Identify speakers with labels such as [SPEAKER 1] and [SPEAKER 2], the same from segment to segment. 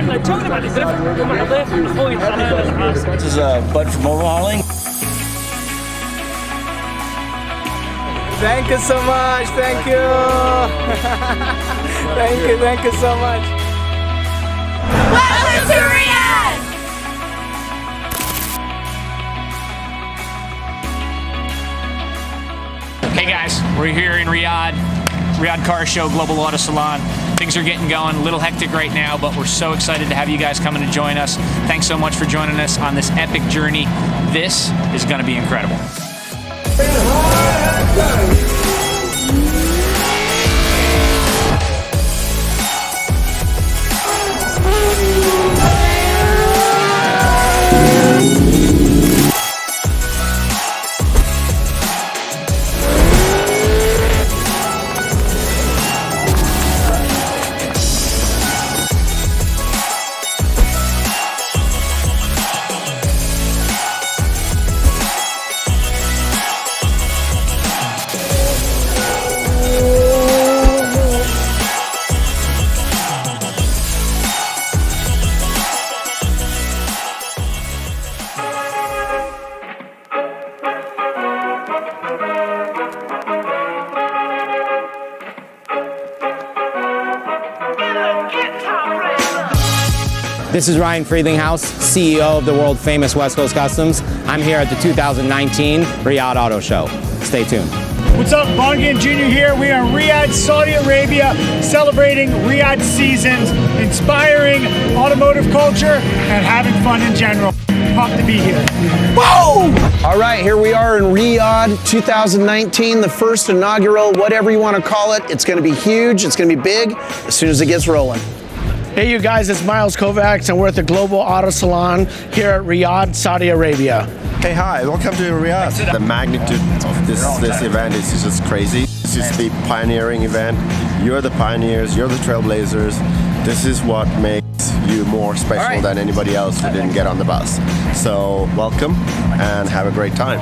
[SPEAKER 1] This is Bud from overhauling.
[SPEAKER 2] Thank you so much. Thank you. Thank you so much.
[SPEAKER 3] Welcome to Riyadh!
[SPEAKER 4] Hey guys, we're here in Riyadh Car Show, Global Auto Salon. Things are getting going, a little hectic right now, but we're so excited to have you guys coming to join us. Thanks so much for joining us on this epic journey. This is going to be incredible.
[SPEAKER 5] This is Ryan Friedlinghaus, CEO of the world famous West Coast Customs. I'm here at the 2019 Riyadh Auto Show. Stay tuned.
[SPEAKER 6] What's up, Bongan Jr. here. We are in Riyadh, Saudi Arabia, celebrating Riyadh seasons, inspiring automotive culture, and having fun in general. Pumped to be here.
[SPEAKER 2] Whoa! All right, here we are in Riyadh 2019, the first inaugural, whatever you want to call it. It's going to be huge. It's going to be big as soon as it gets rolling.
[SPEAKER 6] Hey, you guys, it's Miles Kovacs, and we're at the Global Auto Salon here at Riyadh, Saudi Arabia.
[SPEAKER 7] Hey, hi, welcome to Riyadh. The magnitude of this event is just crazy. This is the pioneering event. You're the pioneers, you're the trailblazers. This is what makes you more special than anybody else who didn't get on the bus. So welcome and have a great time.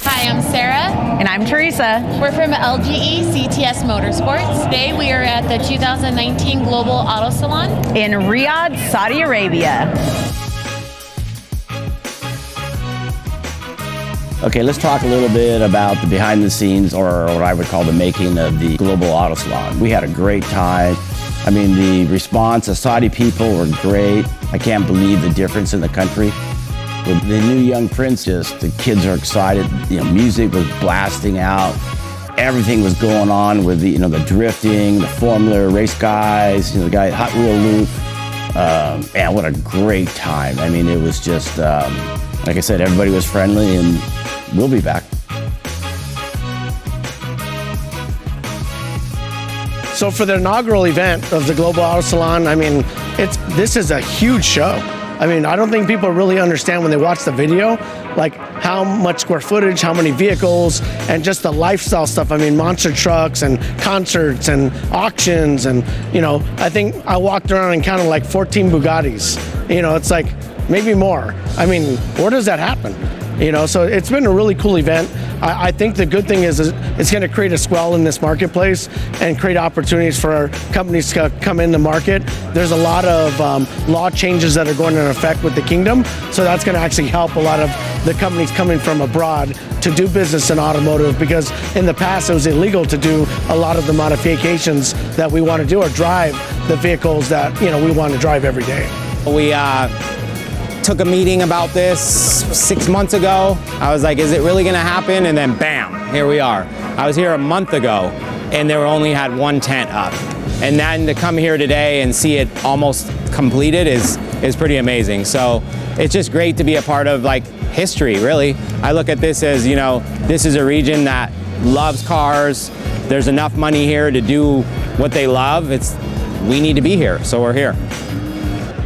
[SPEAKER 3] Hi, I'm Sarah.
[SPEAKER 8] And I'm Teresa.
[SPEAKER 3] We're from LGE CTS Motorsports. Today we are at the 2019 Global Auto Salon
[SPEAKER 8] in Riyadh, Saudi Arabia.
[SPEAKER 5] Okay, let's talk a little bit about the behind the scenes, or what I would call the making of the Global Auto Salon. We had a great time. I mean, the response, the Saudi people were great. I can't believe the difference in the country. With the new young prince, the kids are excited. You know, music was blasting out. Everything was going on with the drifting, the Formula race guys, the guy Hot Wheel Luke. Man, what a great time. I mean, it was just, like I said, everybody was friendly, and we'll be back.
[SPEAKER 6] So for the inaugural event of the Global Auto Salon, I mean, this is a huge show. I mean, I don't think people really understand when they watch the video, like how much square footage, how many vehicles, and just the lifestyle stuff. I mean, monster trucks and concerts and auctions, and I think I walked around and counted like 14 Bugattis. It's like maybe more. I mean, where does that happen? So it's been a really cool event. I think the good thing is it's going to create a swell in this marketplace and create opportunities for our companies to come in the market. There's a lot of law changes that are going into effect with the kingdom, so that's going to actually help a lot of the companies coming from abroad to do business in automotive, because in the past it was illegal to do a lot of the modifications that we want to do or drive the vehicles that we want to drive every day.
[SPEAKER 5] We took a meeting about this 6 months ago. I was like, is it really gonna happen? And then bam, here we are. I was here a month ago and they only had one tent up. And then to come here today and see it almost completed is pretty amazing. So it's just great to be a part of like history, really. I look at this as, this is a region that loves cars. There's enough money here to do what they love. We need to be here, so we're here.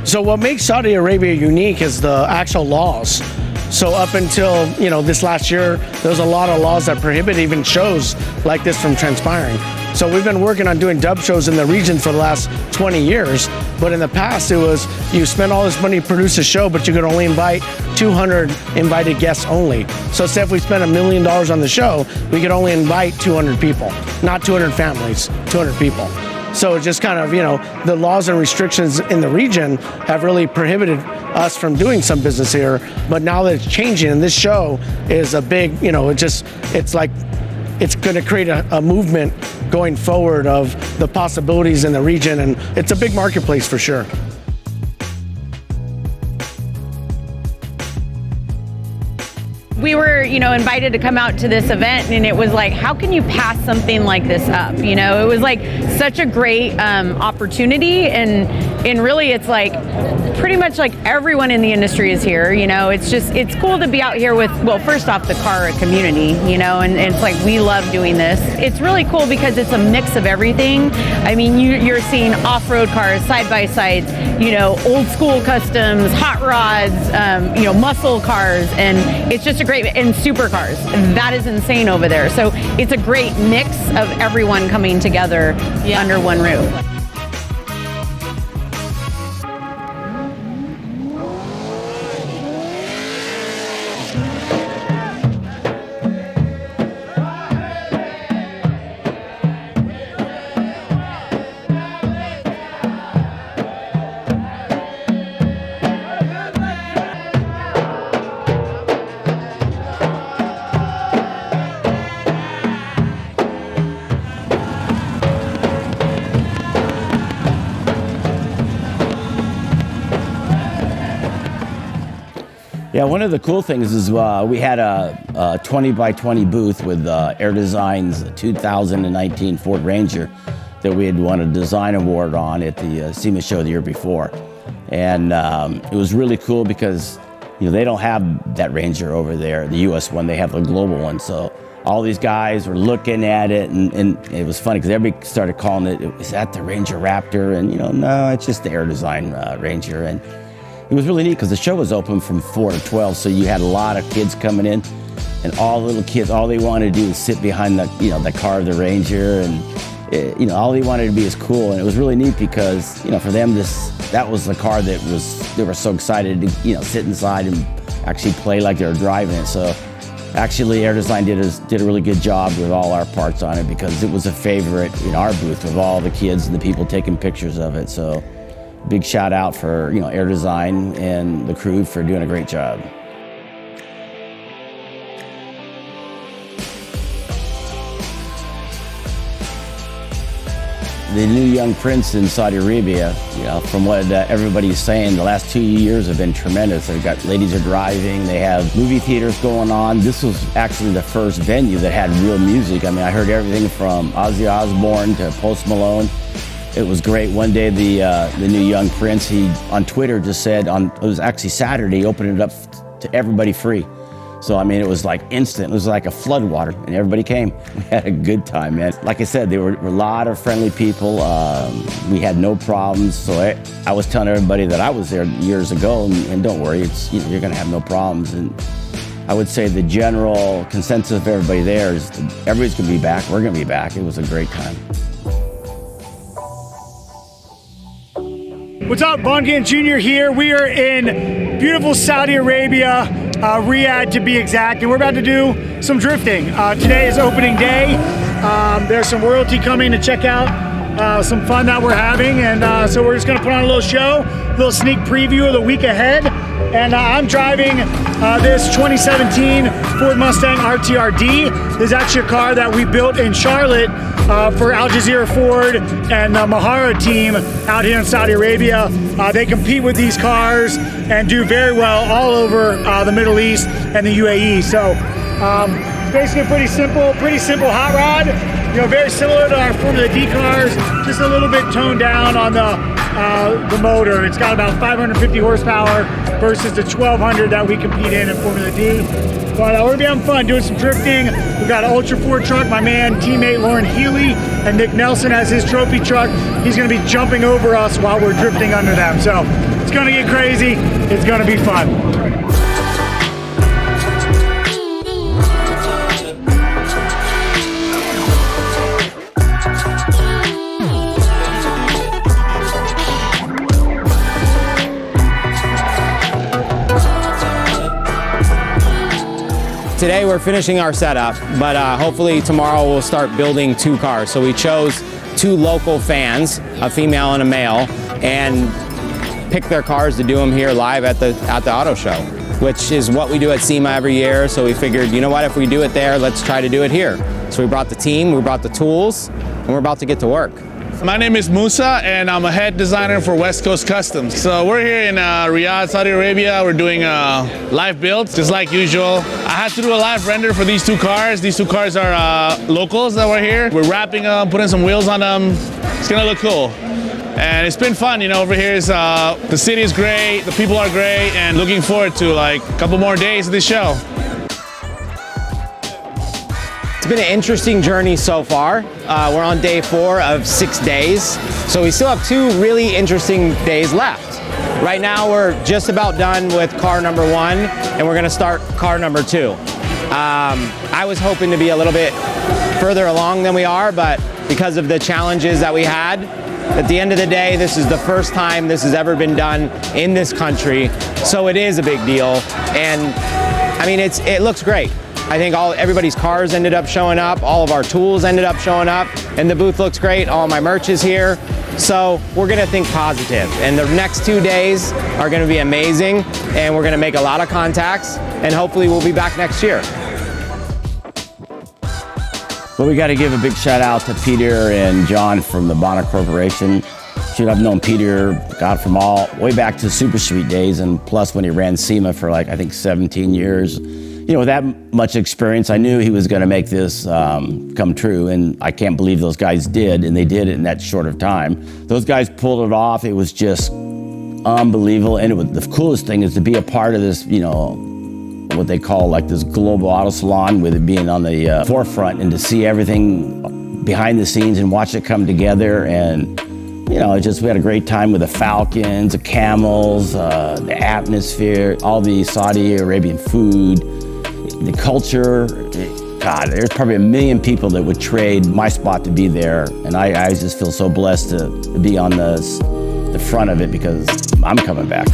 [SPEAKER 6] So what makes Saudi Arabia unique is the actual laws. So up until this last year, there was a lot of laws that prohibit even shows like this from transpiring. So we've been working on doing dub shows in the region for the last 20 years. But in the past, it was you spend all this money to produce a show, but you could only invite 200 invited guests only. So say if we spent $1 million on the show, we could only invite 200 people, not 200 families, 200 people. So it's just kind of, the laws and restrictions in the region have really prohibited us from doing some business here. But now that it's changing, and this show is a big, it's like, it's going to create a movement going forward of the possibilities in the region, and it's a big marketplace for sure.
[SPEAKER 8] We were, invited to come out to this event, and it was like, how can you pass something like this up? It was like such a great opportunity, and really it's like pretty much like everyone in the industry is here. It's cool to be out here with, well, first off, the car community, and it's like, we love doing this. It's really cool because it's a mix of everything. I mean, you're seeing off-road cars, side-by-sides, old school customs, hot rods, muscle cars, and it's just a great, and supercars. That is insane over there. So it's a great mix of everyone coming together under one roof.
[SPEAKER 5] Yeah, one of the cool things is we had a 20 by 20 booth with Air Design's 2019 Ford Ranger that we had won a design award on at the SEMA show the year before. And it was really cool because they don't have that Ranger over there, the US one, they have the global one. So all these guys were looking at it, and it was funny because everybody started calling it, is that the Ranger Raptor? And no, it's just the Air Design Ranger. And it was really neat because the show was open from 4 to 12, so you had a lot of kids coming in, and all the little kids, all they wanted to do was sit behind the, the car of the Ranger, and all they wanted to be is cool. And it was really neat because, for them, that was the car that they were so excited to, sit inside and actually play like they were driving it. So actually, Air Design did a really good job with all our parts on it because it was a favorite in our booth with all the kids and the people taking pictures of it. So big shout out for Air Design and the crew for doing a great job. The new young prince in Saudi Arabia, from what everybody's saying, the last 2 years have been tremendous. They've got Ladies Are Driving, they have movie theaters going on. This was actually the first venue that had real music. I mean, I heard everything from Ozzy Osbourne to Post Malone. It was great. One day, the new young prince, he on Twitter just said, it was actually Saturday, he opened it up to everybody free. So, I mean, it was like instant. It was like a floodwater, and everybody came. We had a good time, man. Like I said, there were a lot of friendly people. We had no problems. So I was telling everybody that I was there years ago, and don't worry, you're going to have no problems. And I would say the general consensus of everybody there is everybody's going to be back. We're going to be back. It was a great time.
[SPEAKER 9] What's up, Bongan Jr. here. We are in beautiful Saudi Arabia, Riyadh to be exact, and we're about to do some drifting. Today is opening day. There's some royalty coming to check out some fun that we're having, and so we're just gonna put on a little show, a little sneak preview of the week ahead. And I'm driving this 2017 Ford Mustang RTRD. This is actually a car that we built in Charlotte for Al Jazeera Ford and the Mahara team out here in Saudi Arabia. They compete with these cars and do very well all over the Middle East and the UAE. So it's basically a pretty simple hot rod. Very similar to our Formula D cars, just a little bit toned down on the motor. It's got about 550 horsepower versus the 1200 that we compete in Formula D. But we're gonna be having fun doing some drifting. We've got an Ultra 4 truck. My man, teammate Lauren Healy, and Nick Nelson has his trophy truck. He's gonna be jumping over us while we're drifting under them. So it's gonna get crazy. It's gonna be fun.
[SPEAKER 10] Today we're finishing our setup, but hopefully tomorrow we'll start building 2 cars. So we chose two local fans, a female and a male, and pick their cars to do them here live at the auto show, which is what we do at SEMA every year. So we figured, you know what, if we do it there, let's try to do it here. So we brought the team, we brought the tools, and we're about to get to work.
[SPEAKER 11] My name is Musa, and I'm a head designer for West Coast Customs. So we're here in Riyadh, Saudi Arabia. We're doing live builds, just like usual. I had to do a live render for these two cars. These two cars are locals that were here. We're wrapping them, putting some wheels on them. It's gonna look cool. And it's been fun, you know, over here. The city is great, the people are great, and looking forward to like a couple more days of this show.
[SPEAKER 10] It's been an interesting journey so far. We're on day 4 of 6 days. So we still have 2 really interesting days left. Right now we're just about done with car number 1, and we're gonna start car number 2. I was hoping to be a little bit further along than we are, but because of the challenges that we had, at the end of the day, this is the first time this has ever been done in this country. So it is a big deal. And I mean, it looks great. I think everybody's cars ended up showing up, all of our tools ended up showing up, and the booth looks great, all my merch is here. So we're gonna think positive. And the next 2 days are gonna be amazing, and we're gonna make a lot of contacts, and hopefully we'll be back next year.
[SPEAKER 5] Well, we got to give a big shout out to Peter and John from the Bonner Corporation. Should have known Peter, God, from way back to Super Sweet days, and plus when he ran SEMA for like, I think 17 years. You know, with that much experience, I knew he was going to make this come true, and I can't believe those guys did, and they did it in that short of time. Those guys pulled it off. It was just unbelievable, and the coolest thing is to be a part of this, you know, what they call like this global auto salon, with it being on the forefront, and to see everything behind the scenes and watch it come together. And you know, we had a great time with the falcons, the camels, the atmosphere, all the Saudi Arabian food, the culture. God, there's probably 1 million people that would trade my spot to be there, and I just feel so blessed to be on the front of it, because I'm coming back.